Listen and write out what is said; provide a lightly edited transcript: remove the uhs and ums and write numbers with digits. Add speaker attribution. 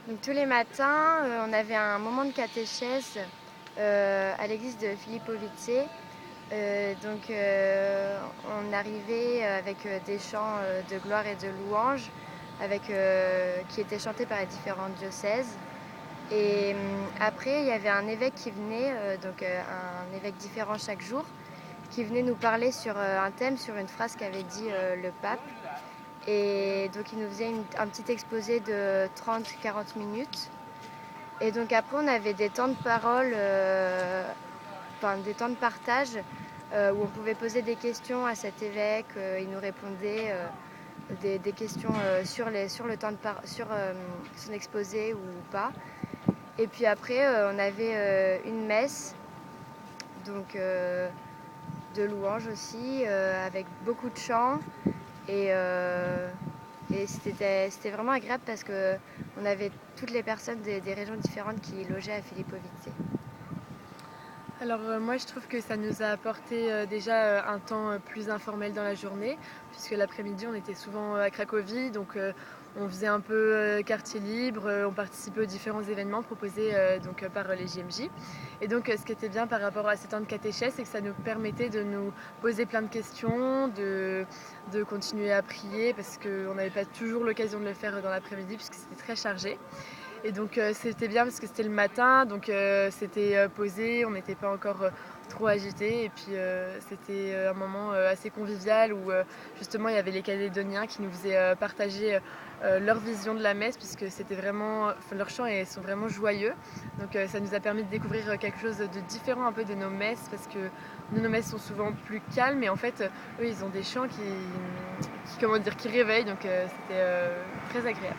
Speaker 1: Donc tous les matins, on avait un moment de catéchèse à l'église de Filipovice. On arrivait avec des chants de gloire et de louange qui étaient chantés par les différents diocèses. Et après, il y avait un évêque qui venait, un évêque différent chaque jour, qui venait nous parler sur un thème, sur une phrase qu'avait dit le pape. Et donc il nous faisait un petit exposé de 30-40 minutes. Et donc après, on avait des temps de parole, des temps de partage où on pouvait poser des questions à cet évêque. Il nous répondait des questions sur le temps sur son exposé ou pas. Et puis après, on avait une messe, donc de louanges aussi, avec beaucoup de chants. Et, euh, et c'était vraiment agréable parce qu'on avait toutes les personnes des régions différentes qui logeaient à Filipovice.
Speaker 2: Alors moi je trouve que ça nous a apporté déjà un temps plus informel dans la journée, puisque l'après-midi on était souvent à Cracovie, donc on faisait un peu quartier libre, on participait aux différents événements proposés par les JMJ. Et donc ce qui était bien par rapport à ces temps de catéchèse, c'est que ça nous permettait de nous poser plein de questions, de continuer à prier, parce qu'on n'avait pas toujours l'occasion de le faire dans l'après-midi, puisque c'était très chargé. Et donc c'était bien parce que c'était le matin, donc c'était posé, on n'était pas encore trop agité. Et puis c'était un moment assez convivial où justement il y avait les Calédoniens qui nous faisaient partager leur vision de la messe, puisque c'était vraiment, leurs chants sont vraiment joyeux. Donc ça nous a permis de découvrir quelque chose de différent un peu de nos messes, parce que nous, nos messes sont souvent plus calmes, et en fait eux ils ont des chants qui réveillent, donc c'était très agréable.